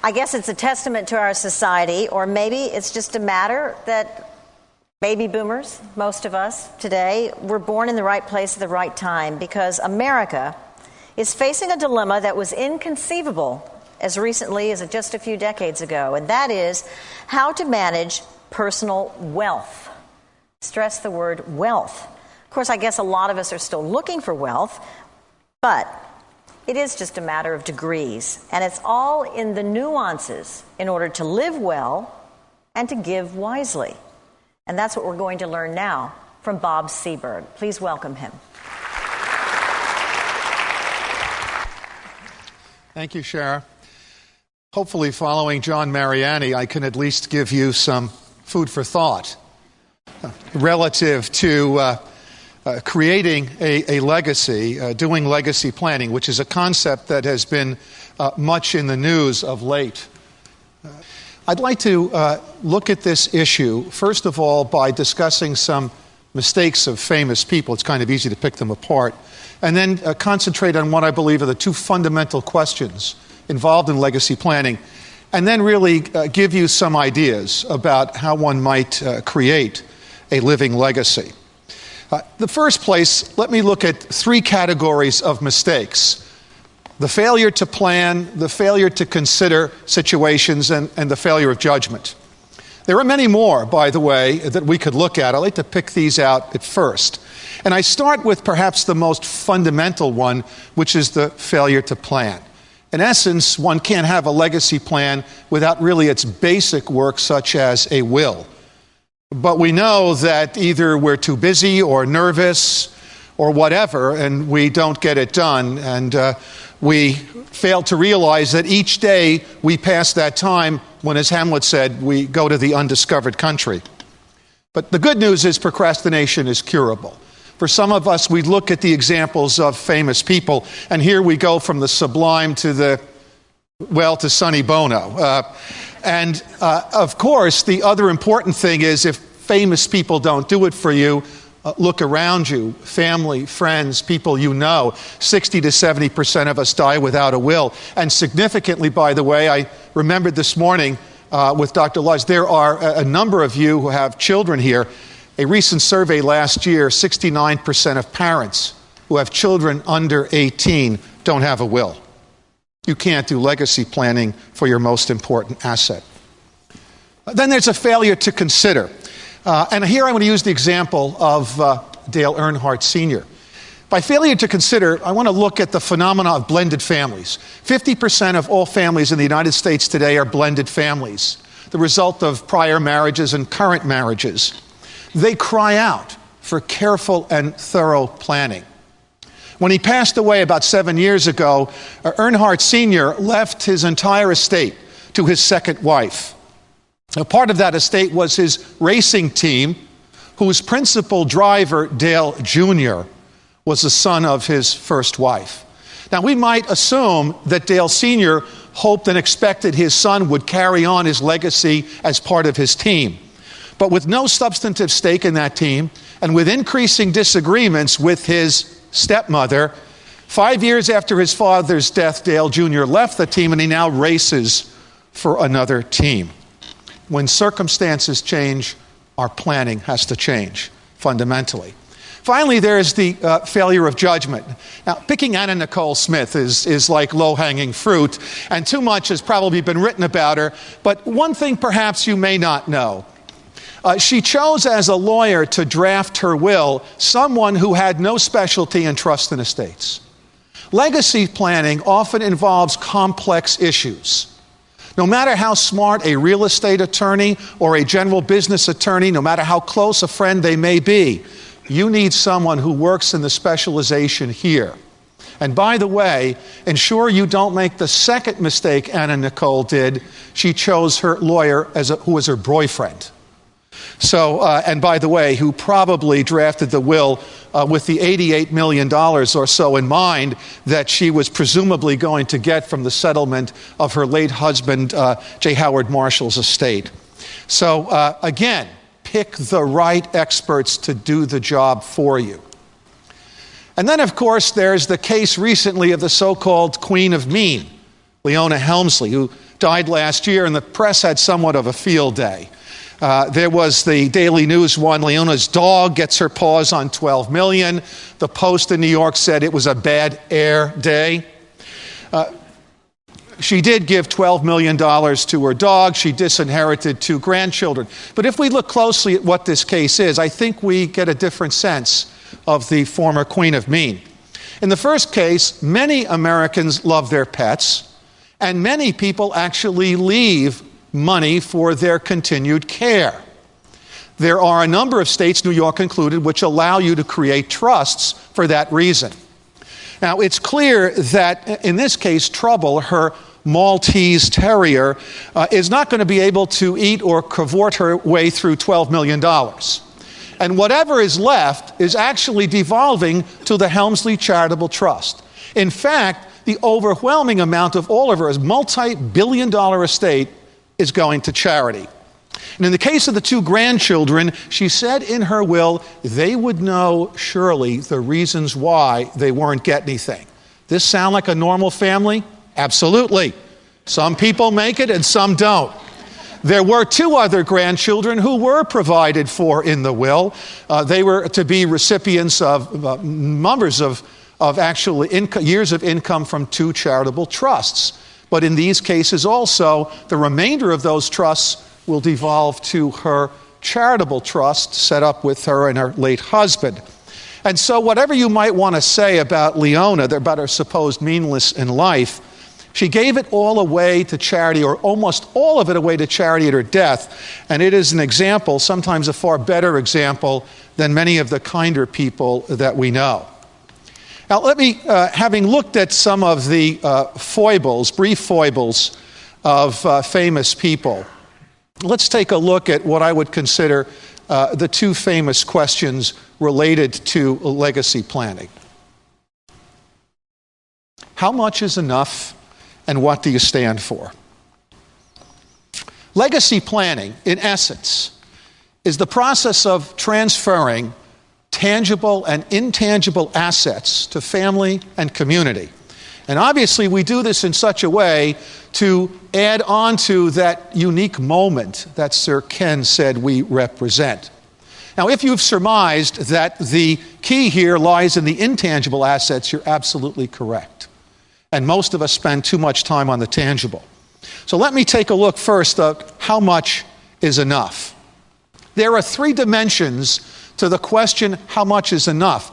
I guess it's a testament to our society, or maybe it's just a matter that baby boomers, most of us today, were born in the right place at the right time, because America is facing a dilemma that was inconceivable as recently as just a few decades ago, and that is how to manage personal wealth. Stress the word wealth. Of course, I guess a lot of us are still looking for wealth, but it is just a matter of degrees, and it's all in the nuances in order to live well and to give wisely. And that's what we're going to learn now from BobSeaberg. Please welcome him. Thank you, Shara. Hopefully, following John Mariani, I can at least give you some food for thought relative to creating a legacy, doing legacy planning, which is a concept that has been much in the news of late. I'd like to look at this issue, first of all, by discussing some mistakes of famous people. It's kind of easy to pick them apart. And then concentrate on what I believe are the two fundamental questions involved in legacy planning. And then really give you some ideas about how one might create a living legacy. The first place, let me look at three categories of mistakes: the failure to plan, the failure to consider situations, and the failure of judgment. There are many more, by the way, that we could look at. I'd like to pick these out at first. And I start with perhaps the most fundamental one, which is the failure to plan. In essence, one can't have a legacy plan without really its basic work, such as a will. But we know that either we're too busy or nervous or whatever, and we don't get it done. And we fail to realize that each day we pass that time when, as Hamlet said, we go to the undiscovered country. But the good news is procrastination is curable. For some of us, we look at the examples of famous people, and here we go from the sublime to Sonny Bono. And of course, the other important thing is if famous people don't do it for you, look around you, family, friends, people you know. 60 to 70% of us die without a will. And significantly, by the way, I remembered this morning with Dr. Lodge, there are a number of you who have children here. A recent survey last year, 69% of parents who have children under 18 don't have a will. You can't do legacy planning for your most important asset. Then there's a failure to consider. And here I want to use the example of Dale Earnhardt Sr. By failure to consider, I want to look at the phenomena of blended families. 50% of all families in the United States today are blended families, the result of prior marriages and current marriages. They cry out for careful and thorough planning. When he passed away about 7 years ago, Earnhardt Sr. left his entire estate to his second wife. Now, part of that estate was his racing team, whose principal driver, Dale Jr., was the son of his first wife. Now, we might assume that Dale Sr. hoped and expected his son would carry on his legacy as part of his team. But with no substantive stake in that team, and with increasing disagreements with his stepmother, 5 years after his father's death, Dale Jr. left the team, and he now races for another team. When circumstances change, our planning has to change fundamentally. Finally, there is the failure of judgment. Now, picking Anna Nicole Smith is like low-hanging fruit, and too much has probably been written about her. But one thing perhaps you may not know. She chose as a lawyer to draft her will someone who had no specialty in trust and estates. Legacy planning often involves complex issues. No matter how smart a real estate attorney or a general business attorney, no matter how close a friend they may be, you need someone who works in the specialization here. And by the way, ensure you don't make the second mistake Anna Nicole did. She chose her lawyer who was her boyfriend. So, and by the way, who probably drafted the will with the $88 million or so in mind that she was presumably going to get from the settlement of her late husband, J. Howard Marshall's estate. So, again, pick the right experts to do the job for you. And then, of course, there's the case recently of the so-called Queen of Mean, Leona Helmsley, who died last year, and the press had somewhat of a field day. There was the Daily News one, Leona's dog gets her paws on $12 million. The Post in New York said it was a bad air day. She did give $12 million to her dog. She disinherited 2 grandchildren. But if we look closely at what this case is, I think we get a different sense of the former Queen of Mean. In the first case, many Americans love their pets, and many people actually leave money for their continued care. There are a number of states, New York included, which allow you to create trusts for that reason. Now, it's clear that in this case, Trouble, her Maltese Terrier, is not going to be able to eat or cavort her way through $12 million. And whatever is left is actually devolving to the Helmsley Charitable Trust. In fact, the overwhelming amount of all of her multi-billion-dollar estate is going to charity. And in the case of the 2 grandchildren, she said in her will they would know surely the reasons why they weren't getting anything. This sound like a normal family? Absolutely. Some people make it and some don't. There were 2 other grandchildren who were provided for in the will. They were to be recipients of numbers of actual years of income from 2 charitable trusts. But in these cases also, the remainder of those trusts will devolve to her charitable trust set up with her and her late husband. And so whatever you might want to say about Leona, about her supposed meanness in life, she gave it all away to charity, or almost all of it away to charity at her death. And it is an example, sometimes a far better example, than many of the kinder people that we know. Now, let me, having looked at some of the foibles, brief foibles of famous people, let's take a look at what I would consider the 2 famous questions related to legacy planning. How much is enough, and what do you stand for? Legacy planning, in essence, is the process of transferring tangible and intangible assets to family and community. And obviously we do this in such a way to add on to that unique moment that Sir Ken said we represent. Now, if you've surmised that the key here lies in the intangible assets, you're absolutely correct. And most of us spend too much time on the tangible. So let me take a look first at how much is enough. There are 3 dimensions to the question, how much is enough?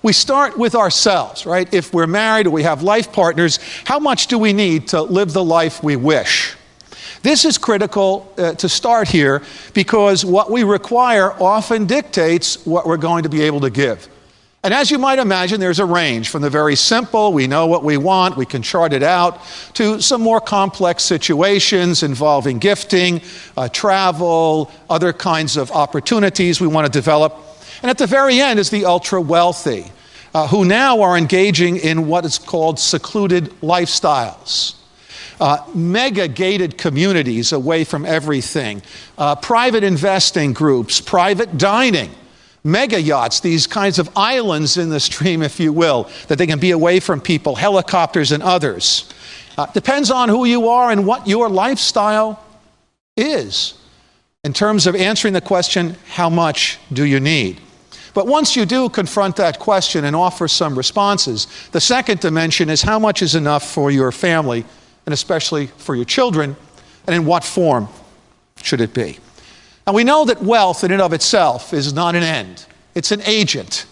We start with ourselves, right? If we're married or we have life partners, how much do we need to live the life we wish? This is critical to start here because what we require often dictates what we're going to be able to give. And as you might imagine, there's a range from the very simple, we know what we want, we can chart it out, to some more complex situations involving gifting, travel, other kinds of opportunities we want to develop. And at the very end is the ultra-wealthy, who now are engaging in what is called secluded lifestyles. Mega-gated communities away from everything, private investing groups, private dining, mega yachts, these kinds of islands in the stream, if you will, that they can be away from people, helicopters and others. Depends on who you are and what your lifestyle is in terms of answering the question, how much do you need? But once you do confront that question and offer some responses, the second dimension is how much is enough for your family, and especially for your children, and in what form should it be? And we know that wealth in and of itself is not an end. It's an agent.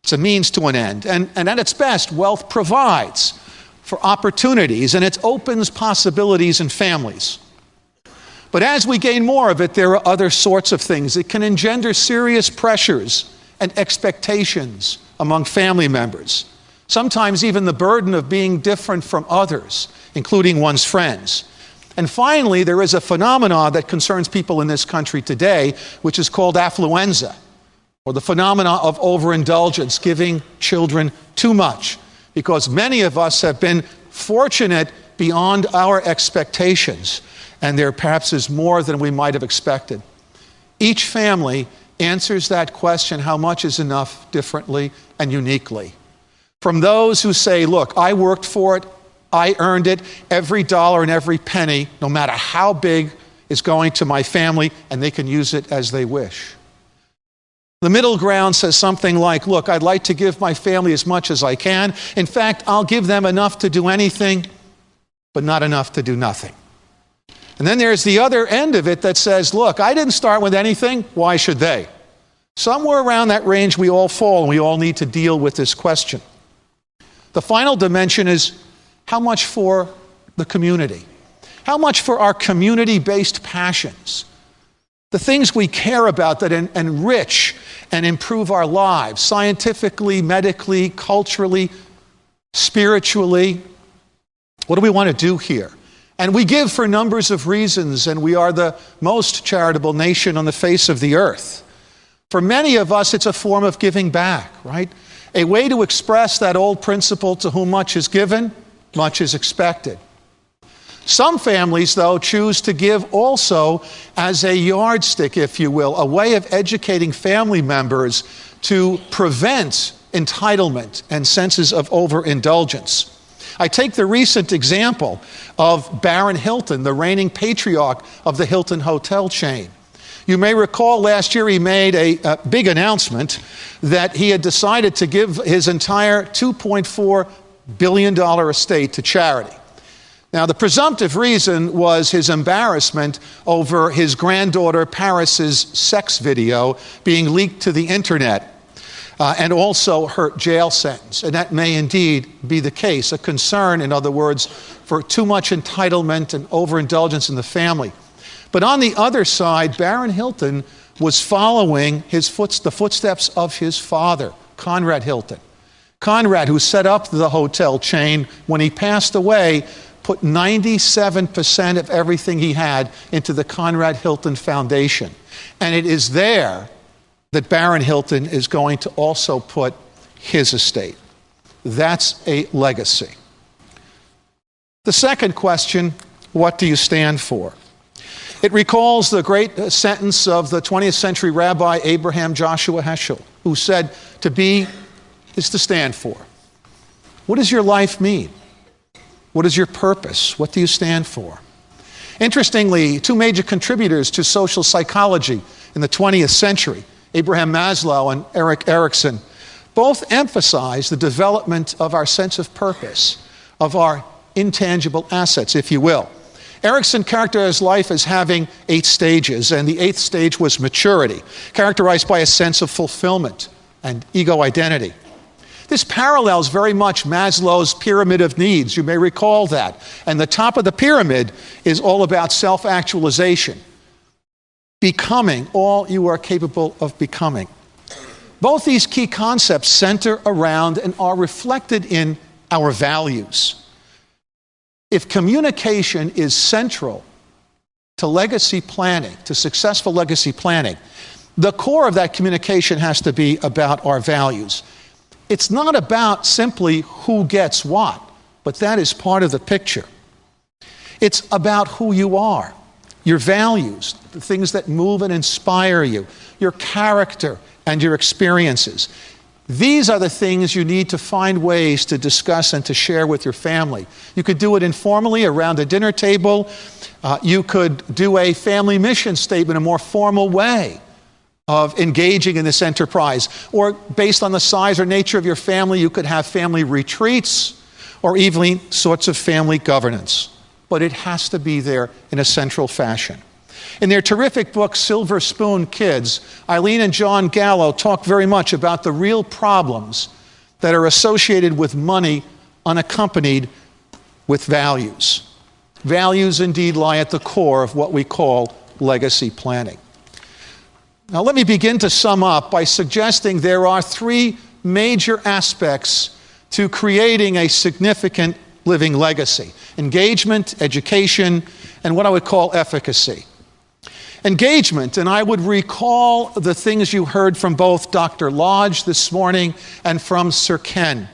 It's a means to an end. And at its best, wealth provides for opportunities, and it opens possibilities in families. But as we gain more of it, there are other sorts of things. It can engender serious pressures and expectations among family members. Sometimes even the burden of being different from others, including one's friends. And finally, there is a phenomenon that concerns people in this country today, which is called affluenza, or the phenomena of overindulgence, giving children too much, because many of us have been fortunate beyond our expectations, and there perhaps is more than we might have expected. Each family answers that question, how much is enough, differently and uniquely. From those who say, look, I worked for it, I earned it. Every dollar and every penny, no matter how big, is going to my family, and they can use it as they wish. The middle ground says something like, look, I'd like to give my family as much as I can. In fact, I'll give them enough to do anything, but not enough to do nothing. And then there's the other end of it that says, look, I didn't start with anything. Why should they? Somewhere around that range we all fall, and we all need to deal with this question. The final dimension is how much for the community? How much for our community-based passions? The things we care about that enrich and improve our lives, scientifically, medically, culturally, spiritually. What do we want to do here? And we give for numbers of reasons, and we are the most charitable nation on the face of the earth. For many of us, it's a form of giving back, right? A way to express that old principle, to whom much is given, much is expected. Some families, though, choose to give also as a yardstick, if you will, a way of educating family members to prevent entitlement and senses of overindulgence. I take the recent example of Baron Hilton, the reigning patriarch of the Hilton hotel chain. You may recall last year he made a big announcement that he had decided to give his entire $2.4 billion estate to charity. Now, the presumptive reason was his embarrassment over his granddaughter Paris's sex video being leaked to the internet, and also her jail sentence. And that may indeed be the case, a concern, in other words, for too much entitlement and overindulgence in the family. But on the other side, Baron Hilton was following the footsteps of his father, Conrad Hilton. Conrad, who set up the hotel chain, when he passed away, put 97% of everything he had into the Conrad Hilton Foundation. And it is there that Baron Hilton is going to also put his estate. That's a legacy. The second question, what do you stand for? It recalls the great sentence of the 20th century rabbi Abraham Joshua Heschel, who said, to be is to stand for. What does your life mean? What is your purpose? What do you stand for? Interestingly, two major contributors to social psychology in the 20th century, Abraham Maslow and Erik Erikson, both emphasize the development of our sense of purpose, of our intangible assets, if you will. Erikson characterized life as having 8 stages, and the 8th stage was maturity, characterized by a sense of fulfillment and ego identity. This parallels very much Maslow's pyramid of needs. You may recall that. And the top of the pyramid is all about self-actualization, becoming all you are capable of becoming. Both these key concepts center around and are reflected in our values. If communication is central to legacy planning, to successful legacy planning, the core of that communication has to be about our values. It's not about simply who gets what, but that is part of the picture. It's about who you are, your values, the things that move and inspire you, your character and your experiences. These are the things you need to find ways to discuss and to share with your family. You could do it informally around a dinner table. You could do a family mission statement in a more formal way of engaging in this enterprise. Or based on the size or nature of your family, you could have family retreats or even sorts of family governance. But it has to be there in a central fashion. In their terrific book, Silver Spoon Kids, Eileen and John Gallo talk very much about the real problems that are associated with money unaccompanied with values. Values indeed lie at the core of what we call legacy planning. Now, let me begin to sum up by suggesting there are 3 major aspects to creating a significant living legacy: engagement, education, and what I would call efficacy. Engagement, and I would recall the things you heard from both Dr. Lodge this morning and from Sir Ken.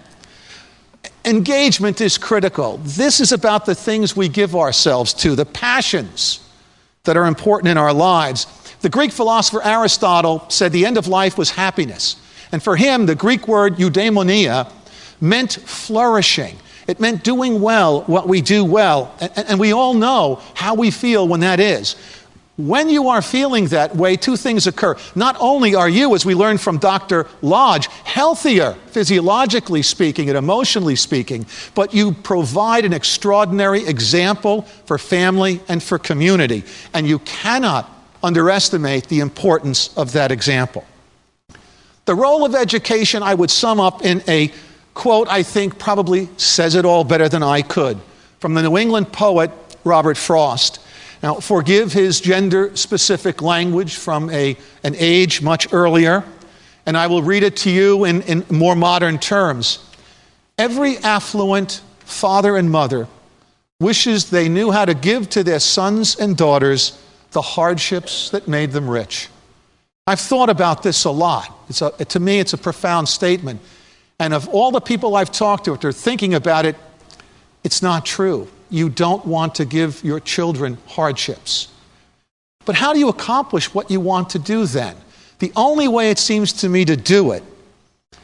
Engagement is critical. This is about the things we give ourselves to, the passions that are important in our lives. The Greek philosopher Aristotle said the end of life was happiness. And for him, the Greek word eudaimonia meant flourishing. It meant doing well what we do well. And we all know how we feel when that is. When you are feeling that way, two things occur. Not only are you, as we learned from Dr. Lodge, healthier, physiologically speaking and emotionally speaking, but you provide an extraordinary example for family and for community. And you cannot underestimate the importance of that example. The role of education I would sum up in a quote I think probably says it all better than I could, from the New England poet Robert Frost. Now, forgive his gender-specific language from an age much earlier, and I will read it to you in more modern terms. Every affluent father and mother wishes they knew how to give to their sons and daughters the hardships that made them rich. I've thought about this a lot. To me, it's a profound statement. And of all the people I've talked to, if they're thinking about it, it's not true. You don't want to give your children hardships. But how do you accomplish what you want to do then? The only way it seems to me to do it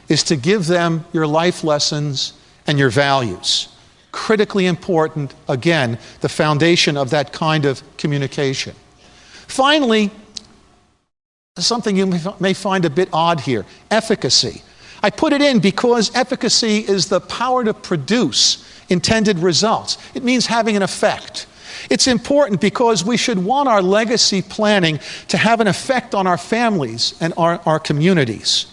is to give them your life lessons and your values. Critically important, again, the foundation of that kind of communication. Finally, something you may find a bit odd here, efficacy. I put it in because efficacy is the power to produce intended results. It means having an effect. It's important because we should want our legacy planning to have an effect on our families and our communities.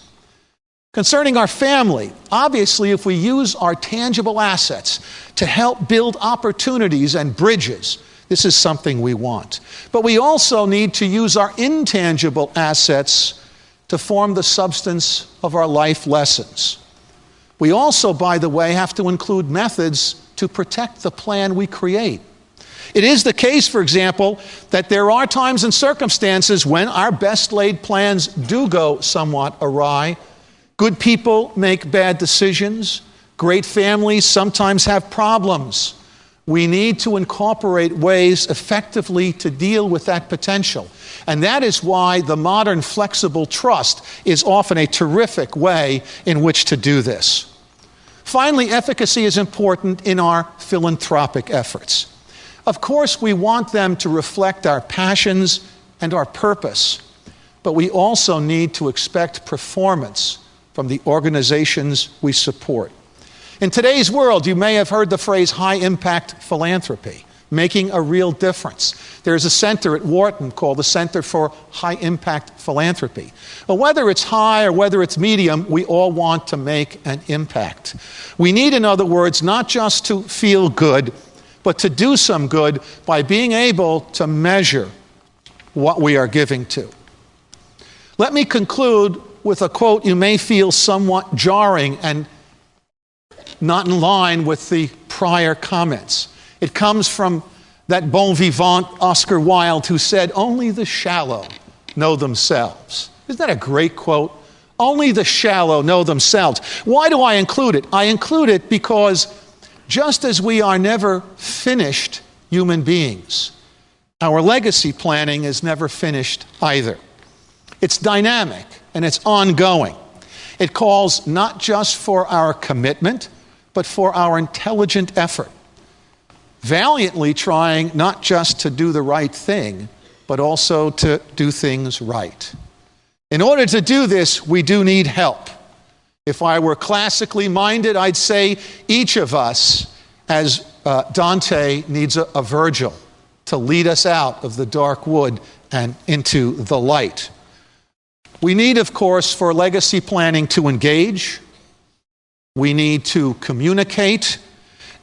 Concerning our family, obviously, if we use our tangible assets to help build opportunities and bridges, this is something we want. But we also need to use our intangible assets to form the substance of our life lessons. We also, by the way, have to include methods to protect the plan we create. It is the case, for example, that there are times and circumstances when our best laid plans do go somewhat awry. Good people make bad decisions. Great families sometimes have problems. We need to incorporate ways effectively to deal with that potential. And that is why the modern flexible trust is often a terrific way in which to do this. Finally, efficacy is important in our philanthropic efforts. Of course, we want them to reflect our passions and our purpose, but we also need to expect performance from the organizations we support. In today's world, you may have heard the phrase high-impact philanthropy, making a real difference. There's a center at Wharton called the Center for High-Impact Philanthropy. But whether it's high or whether it's medium, we all want to make an impact. We need, in other words, not just to feel good, but to do some good by being able to measure what we are giving to. Let me conclude with a quote you may feel somewhat jarring and not in line with the prior comments. It comes from that bon vivant Oscar Wilde who said, "Only the shallow know themselves." Isn't that a great quote? Only the shallow know themselves. Why do I include it? I include it because just as we are never finished human beings, our legacy planning is never finished either. It's dynamic and it's ongoing. It calls not just for our commitment, but for our intelligent effort, valiantly trying not just to do the right thing, but also to do things right. In order to do this, we do need help. If I were classically minded, I'd say each of us, as Dante needs a Virgil to lead us out of the dark wood and into the light. We need, of course, for legacy planning to engage. We need to communicate,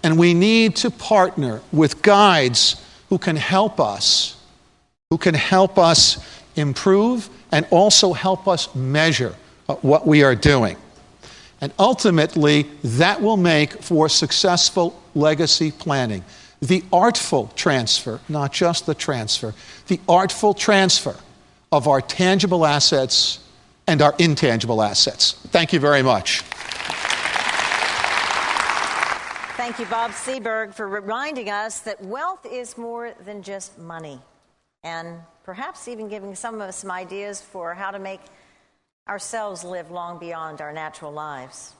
and we need to partner with guides who can help us improve and also help us measure what we are doing. And ultimately, that will make for successful legacy planning. The artful transfer, not just the transfer, the artful transfer of our tangible assets and our intangible assets. Thank you very much. Thank you, BobSeaberg, for reminding us that wealth is more than just money, and perhaps even giving some of us some ideas for how to make ourselves live long beyond our natural lives.